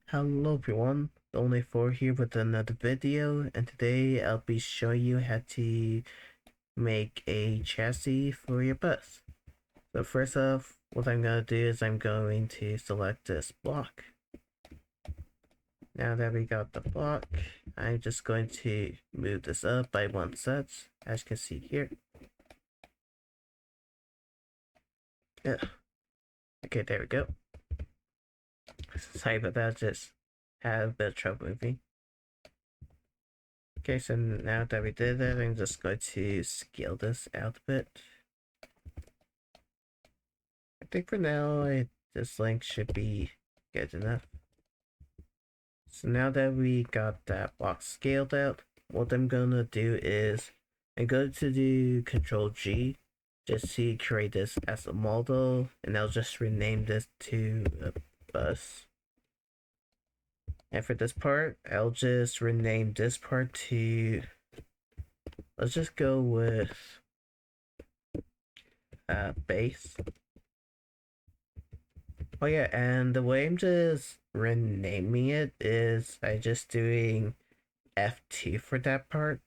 Hello everyone, Only4 here with another video, and today I'll be showing you how to make a chassis for your bus. So first off, what I'm going to do is I'm going to select this block. Now that we got the block, I'm just going to move this up by 1 set, as you can see here. Yeah. Okay, there we go. Sorry about that, just had a bit of trouble moving. Okay, so now that we did that, I'm just going to scale this out a bit. I think for now, this length should be good enough. So now that we got that box scaled out, what I'm gonna do is I'm going to do Control G just to create this as a model, and I'll just rename this to a bus. And for this part, I'll just rename this part to, let's just go with base. Oh yeah, and the way I'm just renaming it is I just doing F2 for that part.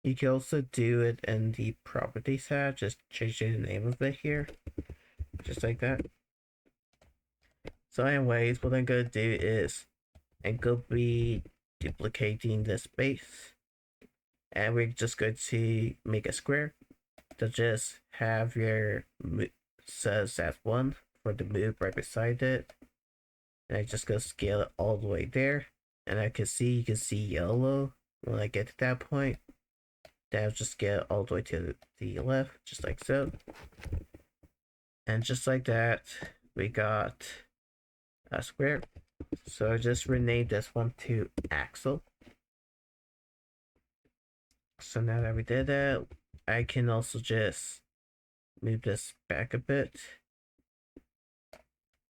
You can also do it in the properties tab, just changing the name of it here, just like that. So anyways, what I'm gonna do is I'm gonna be duplicating this base, and we're just going to make a square to just have your says as 1 for the move right beside it. And I just gonna scale it all the way there, and you can see yellow when I get to that point. Then I'll just scale it all the way to the left, just like so. And just like that, we got a square. So I just renamed this one to axle. So now that we did that, I can also just move this back a bit.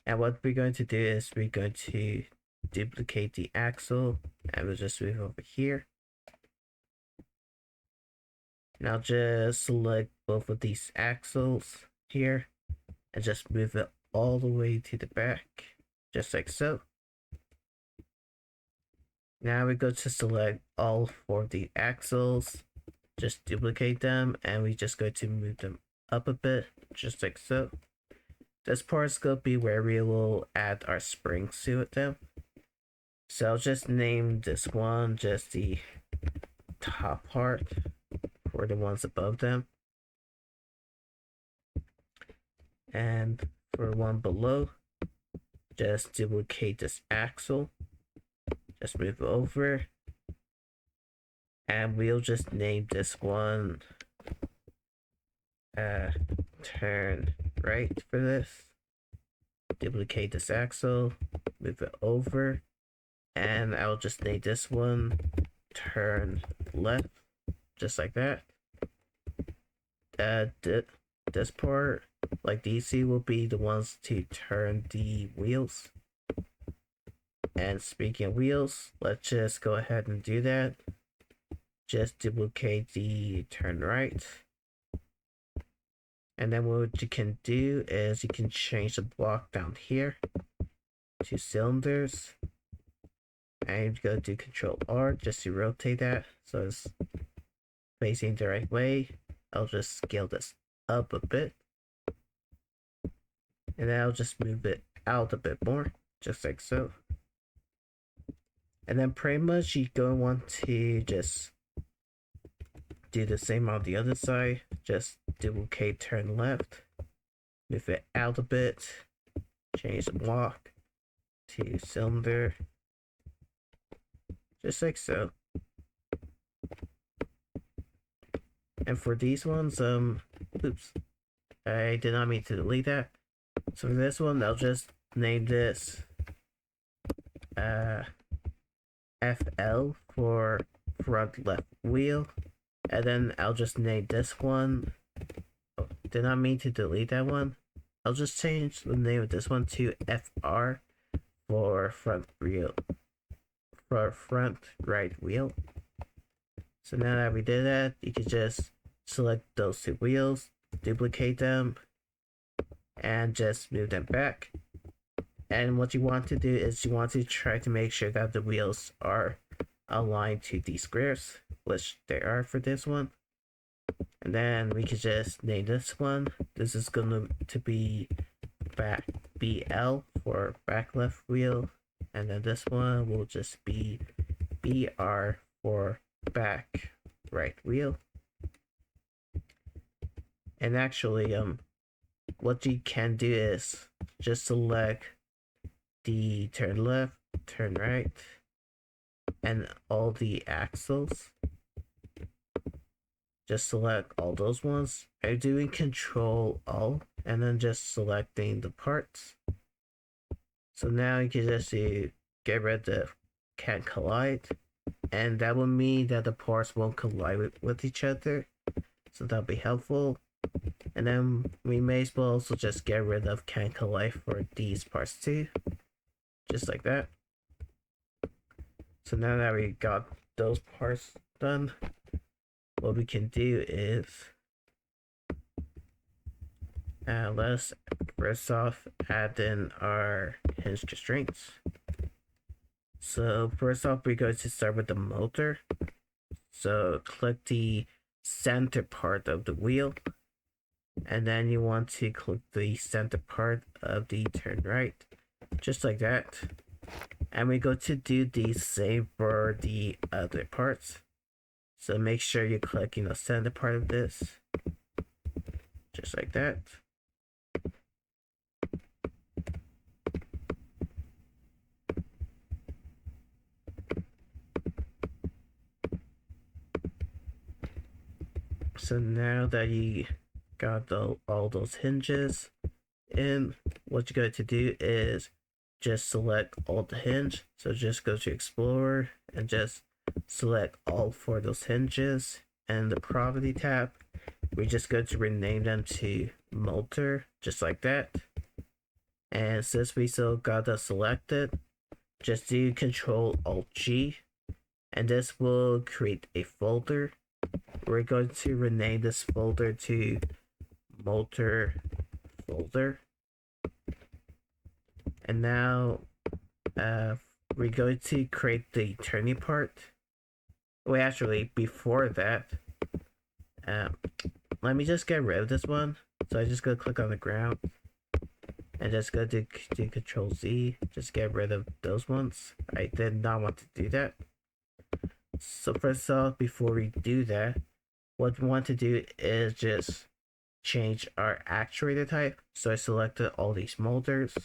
And what we're going to do is we're going to duplicate the axle, and we'll just move over here. Now just select both of these axles here and just move it all the way to the back, just like so. Now we go to select all 4 of the axles, just duplicate them, and we just go to move them up a bit, just like so. This part's gonna be where we will add our springs to it though. So I'll just name this one just the top part for the ones above them. And for one below, just duplicate this axle, just move it over, and we'll just name this one turn right for this. Duplicate this axle, move it over, and I'll just name this one turn left, just like that. This part, like these two, will be the ones to turn the wheels. And speaking of wheels, let's just go ahead and do that. Just duplicate the turn right. And then what you can do is you can change the block down here to cylinders. And you're going to do Control R just to rotate that so it's facing the right way. I'll just scale this up a bit. And then I'll just move it out a bit more, just like so. And then pretty much you're going to want to just do the same on the other side. Just duplicate turn left, move it out a bit, change the block to cylinder, just like so. And for these ones, oops, I did not mean to delete that. So for this one, I'll just name this FL for front left wheel. And then I'll just name this one. Oh, did not mean to delete that one. I'll just change the name of this one to FR for front wheel. For front right wheel. So now that we did that, you can just select those 2 wheels, duplicate them, and just move them back. And what you want to do is you want to try to make sure that the wheels are aligned to these squares, which they are for this one. And then we can just name this one. This is going to be back BL for back left wheel. And then this one will just be BR for back right wheel. And actually, what you can do is just select the turn left, turn right, and all the axles. Just select all those ones. I'm doing Control Alt and then just selecting the parts. So now you can just get rid of can't collide, and that will mean that the parts won't collide with each other. So that'll be helpful. And then we may as well also just get rid of can't collide for these parts too. Just like that. So now that we got those parts done, what we can do is let's first off add in our hinge constraints. So first off, we're going to start with the motor. So click the center part of the wheel, and then you want to click the center part of the turn right, just like that. And we go to do the same for the other parts. So make sure you click, center part of this, just like that. So now that you got all those hinges in, what you're going to do is just select all the hinge. So just go to Explorer and just select all 4 of those hinges, and the property tab, we're just going to rename them to motor, just like that. And since we still got that selected, just do Control Alt G, and this will create a folder. We're going to rename this folder to motor folder. And now we're going to create the turning part. Wait, actually, before that, let me just get rid of this one. So I just go click on the ground and just go to Control Z. Just get rid of those ones. I did not want to do that. So first off, before we do that, what we want to do is just change our actuator type. So I selected all these molders.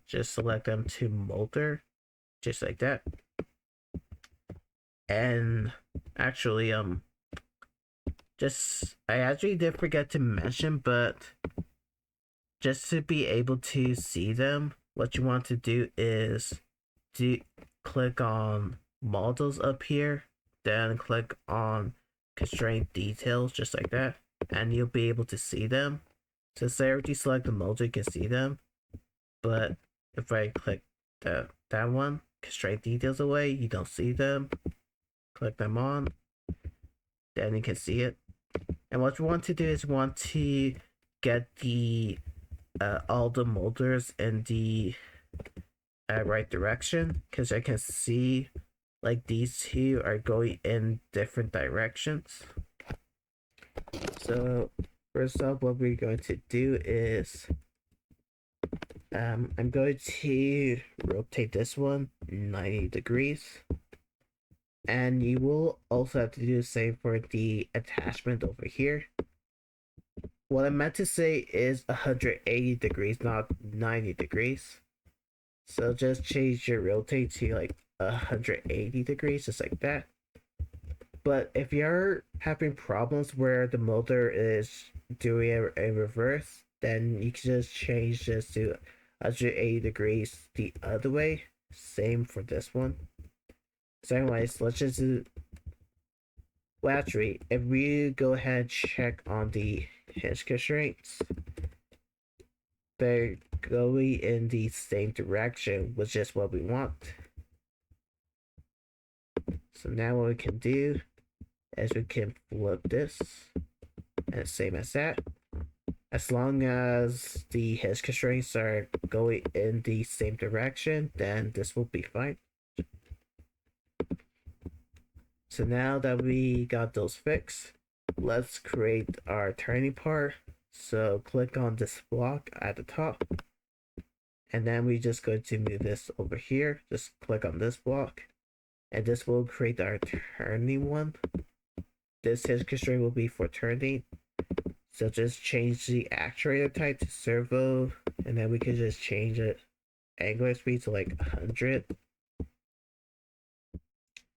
Just select them to molder, just like that. And actually, I actually did forget to mention, but just to be able to see them, what you want to do is click on models up here, then click on constraint details, just like that, and you'll be able to see them. Since I already select the molder, you can see them, but if I click that one, constraint details away, you don't see them. Click them on, then you can see it. And what you want to do is want to get the all the molders in the right direction, because I can see like these two are going in different directions. So first off, what we're going to do is I'm going to rotate this one 90 degrees. And you will also have to do the same for the attachment over here. What I meant to say is 180 degrees, not 90 degrees. So just change your rotate to like 180 degrees, just like that. But if you're having problems where the motor is doing a reverse, then you can just change this to 180 degrees the other way. Same for this one. So anyways, let's just do... Well, actually, if we go ahead and check on the hinge constraints, they're going in the same direction, which is what we want. So now what we can do is we can flip this, and same as that. As long as the hinge constraints are going in the same direction, then this will be fine. So now that we got those fixed, let's create our turning part. So click on this block at the top, and then we just go to move this over here. Just click on this block, and this will create our turning one. This hinge constraint will be for turning. So just change the actuator type to servo, and then we can just change it angular speed to like 100.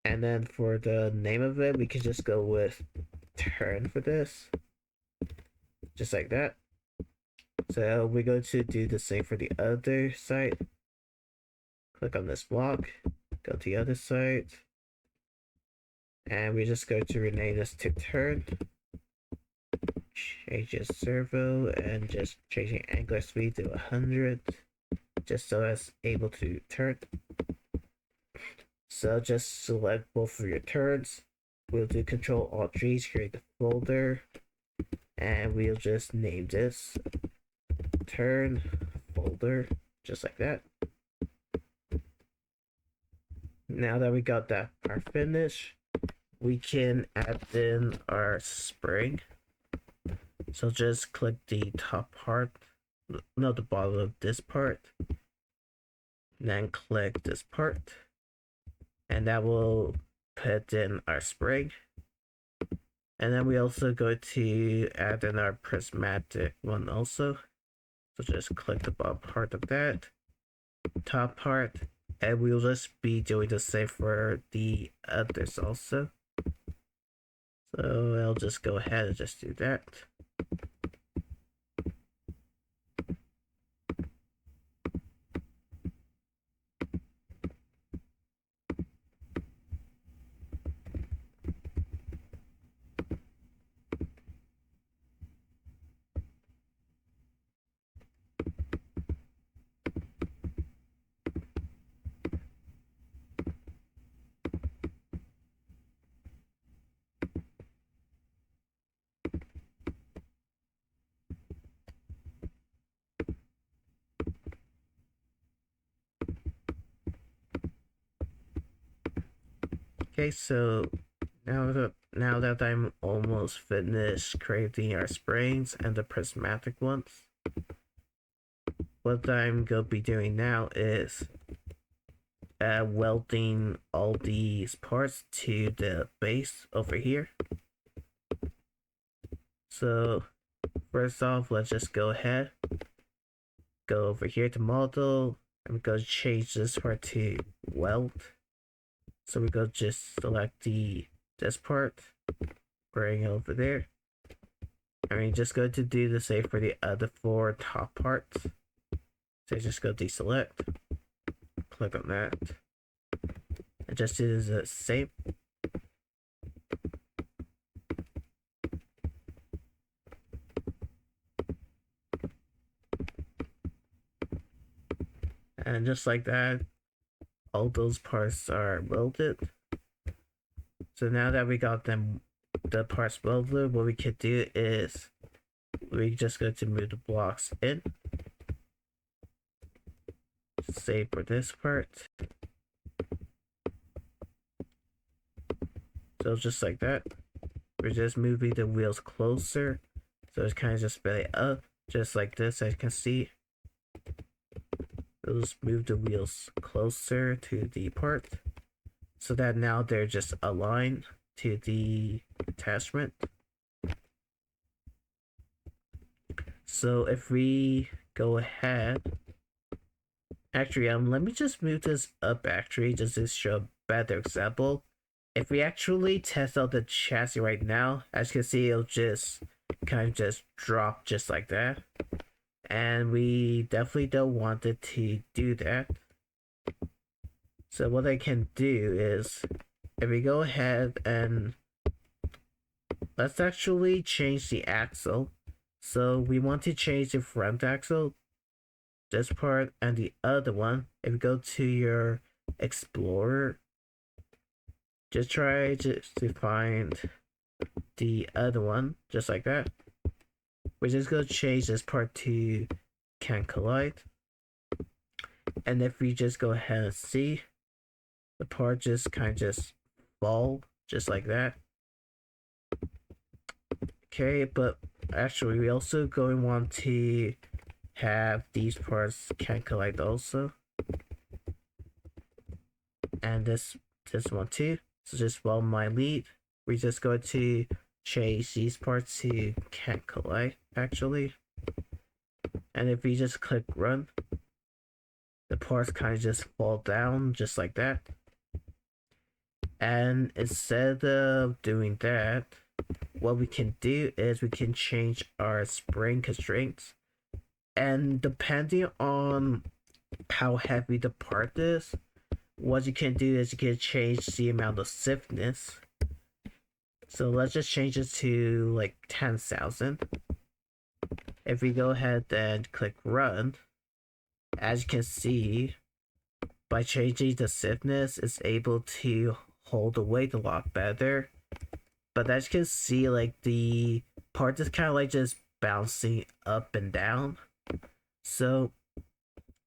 And then for the name of it, we can just go with turn for this, just like that. So we're going to do the same for the other side. Click on this block, go to the other side, and we're just going to rename this to turn. Change the servo and just changing angular speed to 100, just so it's able to turn. So just select both of your turns. We'll do Control Alt G to create the folder, and we'll just name this turn folder, just like that. Now that we got that part finished, we can add in our spring. So just click the top part, no, the bottom of this part, then click this part, and that will put in our spring. And then we also go to add in our prismatic one also. So just click the bottom part of that, top part, and we'll just be doing the same for the others also. So I'll just go ahead and just do that. Okay, so now that I'm almost finished creating our springs and the prismatic ones, what I'm gonna be doing now is welding all these parts to the base over here. So first off, let's just go ahead, go over here to model. I'm gonna change this part to weld. So we go just select this part, bring it over there. And we just go to do the same for the other 4 top parts. So just go deselect, click on that, and just do the same. And just like that, all those parts are welded. So now that we got them, the parts welded, what we could do is we just go to move the blocks in. Save for this part. So just like that, we're just moving the wheels closer. So it's kind of just spinning up, just like this, as you can see. We'll just move the wheels closer to the part, so that now they're just aligned to the attachment. So if we go ahead, actually, let me just move this up actually, just to show a better example. If we actually test out the chassis right now, as you can see, it'll just kind of just drop just like that. And we definitely don't want it to do that. So what I can do is, if we go ahead and let's actually change the axle. So we want to change the front axle, this part, and the other one. If you go to your Explorer, just try to find the other one, just like that. we're just gonna change this part to can collide. And if we just go ahead and see, the part just kind of just fall just like that. Okay, but actually we also going to want to have these parts can collide also. And this one too. So just follow my lead. We're just going to change these parts to can't collide actually. And if we just click run, the parts kind of just fall down just like that. And instead of doing that, what we can do is we can change our spring constraints. And depending on how heavy the part is, what you can do is you can change the amount of stiffness. So let's just change it to like 10,000. If we go ahead and click run, as you can see, by changing the stiffness, it's able to hold the weight a lot better. But as you can see, like the part is kind of like just bouncing up and down. So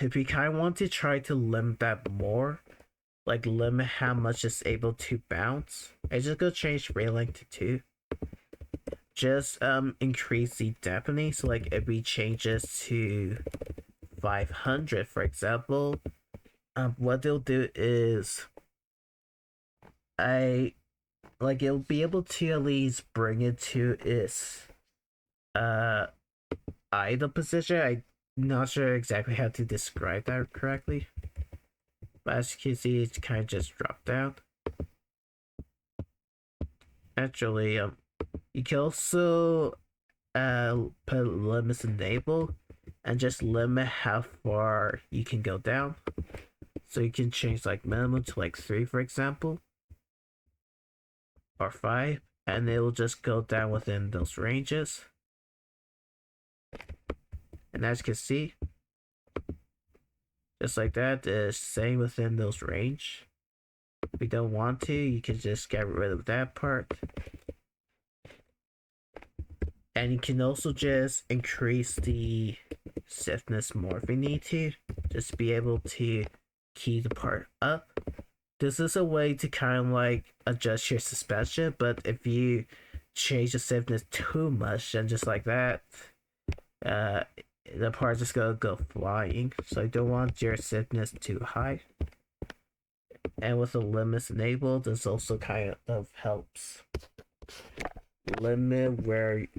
if we kind of want to try to limit that more, like limit how much it's able to bounce, I just go change rate length to 2. Just increase the dampening. So like if we change this to 500 for example, what they'll do is it'll be able to at least bring it to its idle position. I'm not sure exactly how to describe that correctly, but as you can see, it's kind of just dropped down. Actually, you can also put limits enable and just limit how far you can go down. So you can change like minimum to like 3 for example, or 5, and it will just go down within those ranges. And as you can see, just like that, it's staying within those range. If you don't want to, you can just get rid of that part. And you can also just increase the stiffness more if you need to, just be able to key the part up. This is a way to kind of like adjust your suspension, but if you change the stiffness too much, then just like that, the part's just gonna go flying. So you don't want your stiffness too high. And with the limits enabled, this also kind of helps limit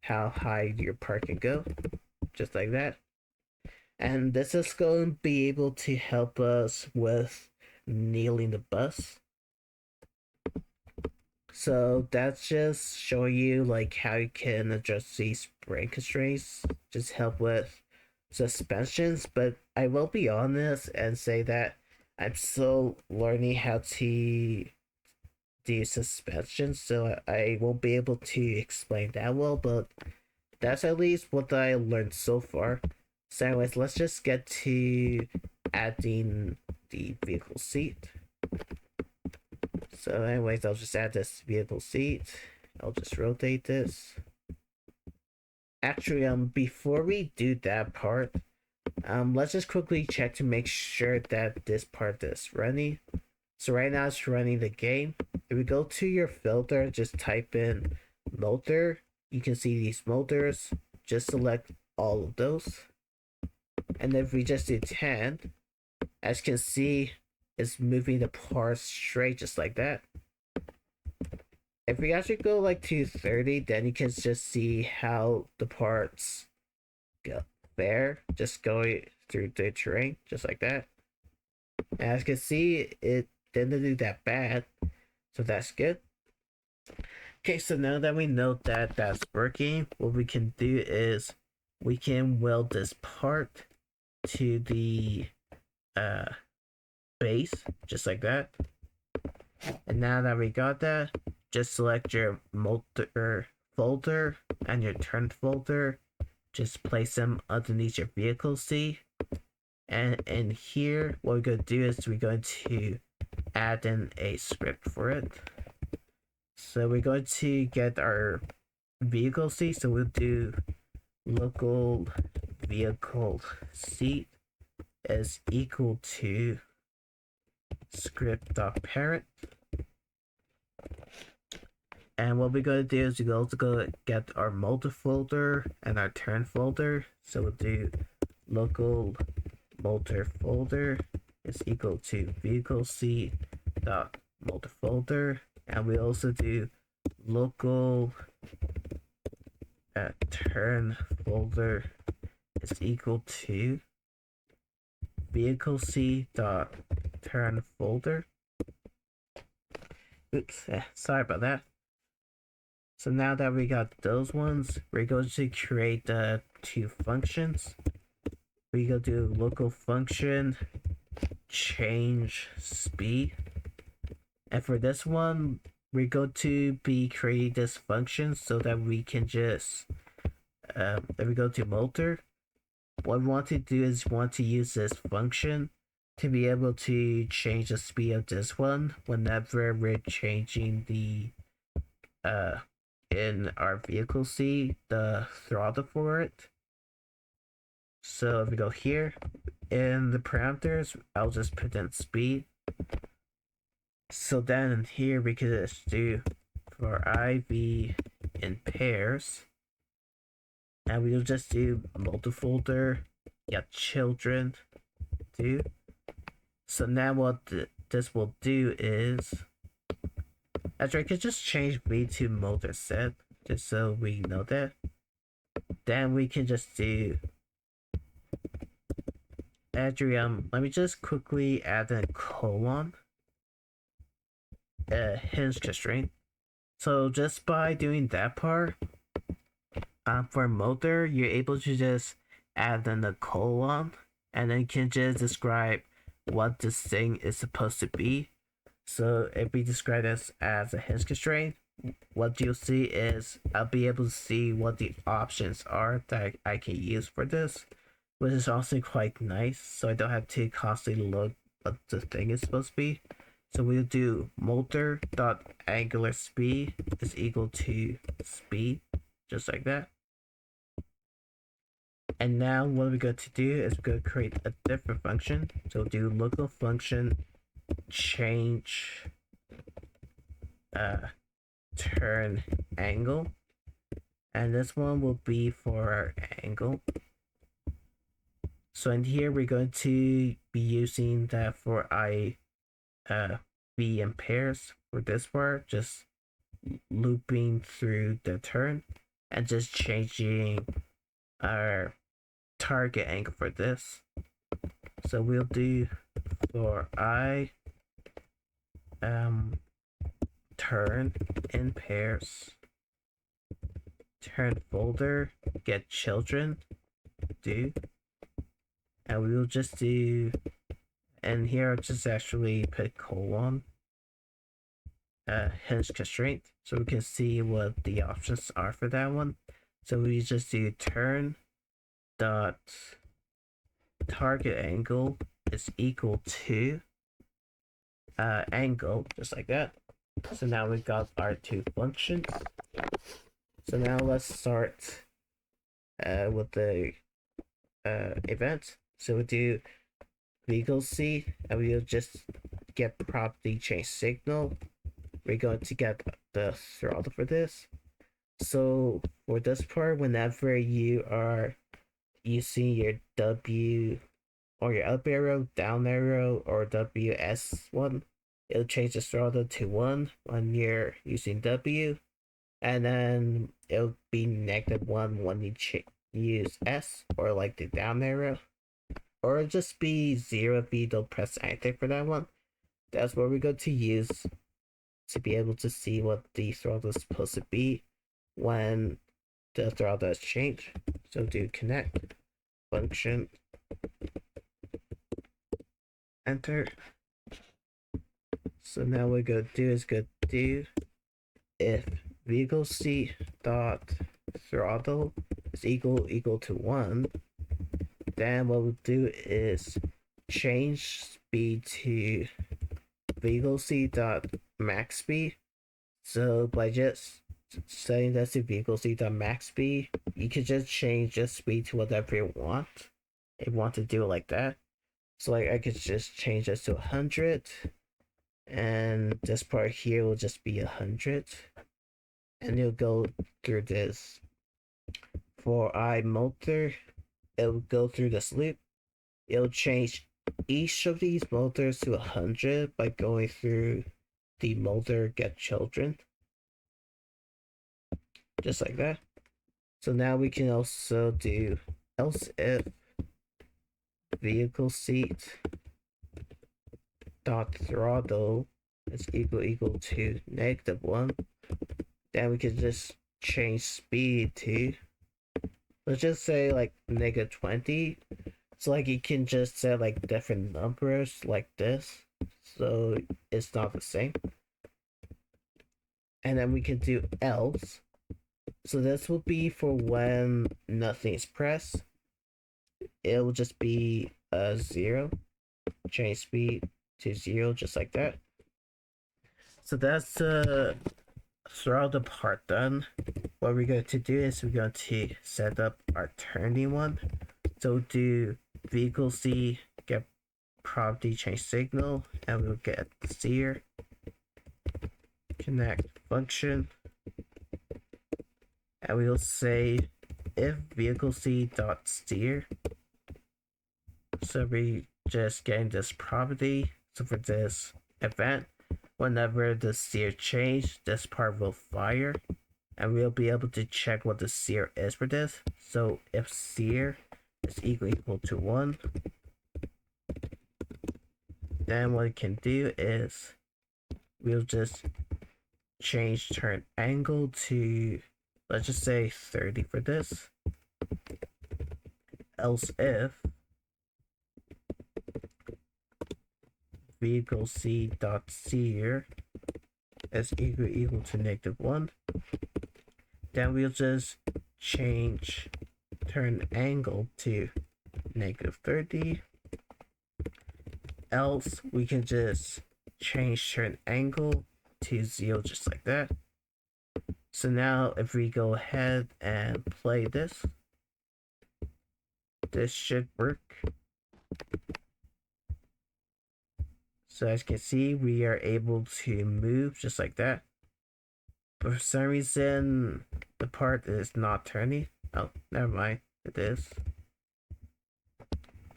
how high your part can go, just like that. And this is going to be able to help us with kneeling the bus. So that's just showing you like how you can adjust these spring constraints, just help with suspensions. But I will be honest and say that I'm still learning how to do suspensions, so I won't be able to explain that well, but that's at least what I learned so far. So anyways, let's just get to adding the vehicle seat. So anyways, I'll just add this vehicle seat. I'll just rotate this. Actually, before we do that part, let's just quickly check to make sure that this part is running. So right now it's running the game. If we go to your filter, just type in motor. You can see these motors. Just select all of those. And if we just do 10, as you can see, it's moving the parts straight just like that. If we actually go like to 30, then you can just see how the parts go there, just going through the terrain, just like that. And as you can see, it didn't do that bad, so that's good. Okay, so now that we know that that's working, what we can do is we can weld this part to the base, just like that. And now that we got that, just select your motor folder and your turn folder. Just place them underneath your vehicle seat. And in here, what we're going to do is we're going to add in a script for it. So we're going to get our vehicle seat. So we'll do local vehicle seat is equal to script.parent. And what we're going to do is we're also going to get our multi folder and our turn folder. So we'll do local multi folder is equal to vehicle seat dot multi folder, and we also do local turn folder is equal to vehicle seat dot turn folder. Oops, sorry about that. So now that we got those ones, we're going to create the two functions. We go do local function change speed, and for this one we're going to be creating this function so that we can just if we go to motor, what we want to do is want to use this function to be able to change the speed of this one whenever we're changing the in our vehicle seat the throttle for it. So if we go here in the parameters, I'll just put in speed. So then here we could just do for IV in pairs, and we'll just do multi-folder, get children, do. So now what this will do is, actually I could just change V to motor set, just so we know that. Then we can just do, actually let me just quickly add a colon, hinge constraint. So just by doing that part, for motor, you're able to just add in a colon, and then you can just describe what this thing is supposed to be. So if we describe this as a hinge constraint, what you'll see is I'll be able to see what the options are that I can use for this, which is also quite nice, so I don't have to constantly look what the thing is supposed to be. So we'll do motor dot angular speed is equal to speed, just like that. And now what we're going to do is we're going to create a different function. So we'll do local function change turn angle, and this one will be for our angle. So in here we're going to be using that for V in pairs for this part, just looping through the turn and just changing our target angle for this. So we'll do for turn in pairs, turn folder, get children, do, and we will just do, and here I'll just actually put colon hinge constraint so we can see what the options are for that one. So we just do turn dot target angle is equal to angle, just like that. So now we've got our two functions. So now let's start with the event. So we'll do vehicle C, and we'll just get property change signal. We're going to get the throttle for this. So for this part, whenever you are using your W or your up arrow, down arrow, or WS1, it'll change the throttle to 1 when you're using W, and then it'll be -1 when you use S, or like the down arrow, or it'll just be 0 if you don't press anything for that one. That's what we're going to use to be able to see what the throttle is supposed to be when the throttle is changed. So do connect function, enter. So now what we're going to do is go do if vehicle C dot throttle is equal to 1, then what we'll do is change speed to vehicle C dot max speed. So by just setting this to vehicle speed.max speed, you could just change the speed to whatever you want. If you want to do it like that. So like I could just change this to 100, and this part here will just be 100, and you'll go through this. For motor, it'll go through this loop. It'll change each of these motors to 100 by going through the motor get children, just like that. So now we can also do else if vehicle seat dot throttle is equal to -1. Then we can just change speed to, let's just say like -20. So like you can just set like different numbers like this, so it's not the same. And then we can do else. So this will be for when nothing is pressed. It will just be 0. Change speed to 0, just like that. So that's throw the part done. What we're going to do is we're going to set up our turning one. So do vehicle C, get property change signal, and we'll get steer. Connect function, and we'll say if vehicle C dot steer. So we just getting this property. So for this event, whenever the steer change, this part will fire, and we'll be able to check what the steer is for this. So if steer is equal to 1, then what we can do is we'll just change turn angle to, let's just say 30 for this. Else if vehicle C dot steer is equal to -1, then we'll just change turn angle to -30. Else we can just change turn angle to 0, just like that. So now if we go ahead and play this, this should work. So as you can see, we are able to move just like that. But for some reason, the part is not turning. Oh, never mind, it is.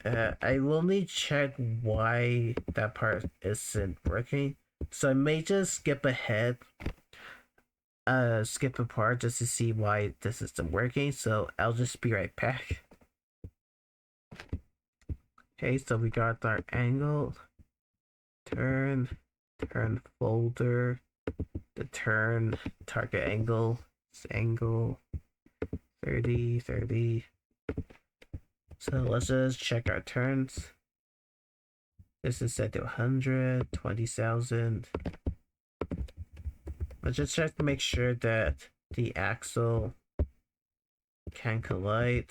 I will need to check why that part isn't working. So I may just skip ahead, skip a part just to see why this isn't working. So I'll just be right back. Okay, so we got our angle, turn folder, the turn target angle, angle 30. So let's just check our turns. This is set to 100, 20,000. Let's just check to make sure that the axle can collide.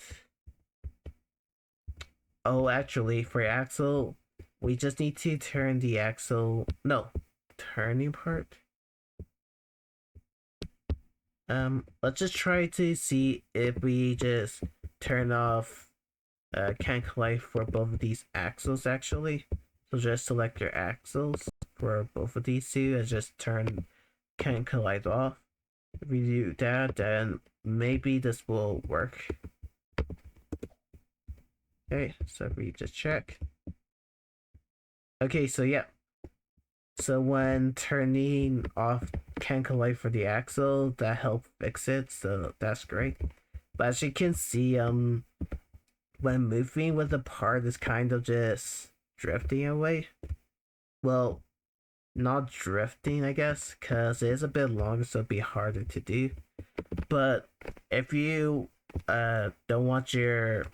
Oh, actually, for axle, we just need to turn the axle. No, turning part. Let's just try to see if we just turn off can collide for both of these axles actually. So just select your axles for both of these two and just turn can collide off. If we do that, then maybe this will work. Okay, so we just check. Okay, so yeah. So when turning off can collide for the axle, that helped fix it, so that's great. But as you can see, when moving with the part is kind of just drifting away. Well, not drifting, I guess, because it is a bit longer, so it'd be harder to do. But if you don't want your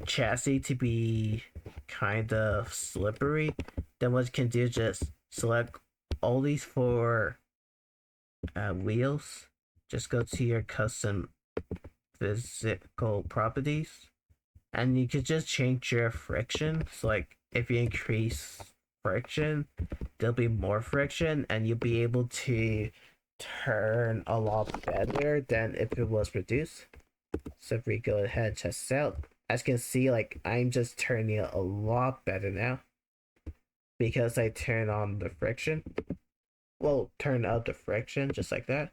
chassis to be kind of slippery, then what you can do is just select all these 4 wheels. Just go to your custom physical properties, and you can just change your friction. So like if you increase friction, there'll be more friction, and you'll be able to turn a lot better than if it was reduced. So if we go ahead and test this out, as you can see, like I'm just turning it a lot better now because I turn on the friction. Well, turn up the friction just like that.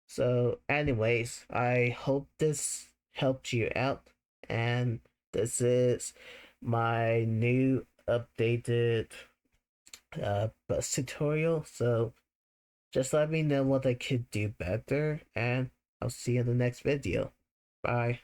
So, anyways, I hope this helped you out, and this is my new updated bus tutorial. So, just let me know what I could do better, and I'll see you in the next video. Bye.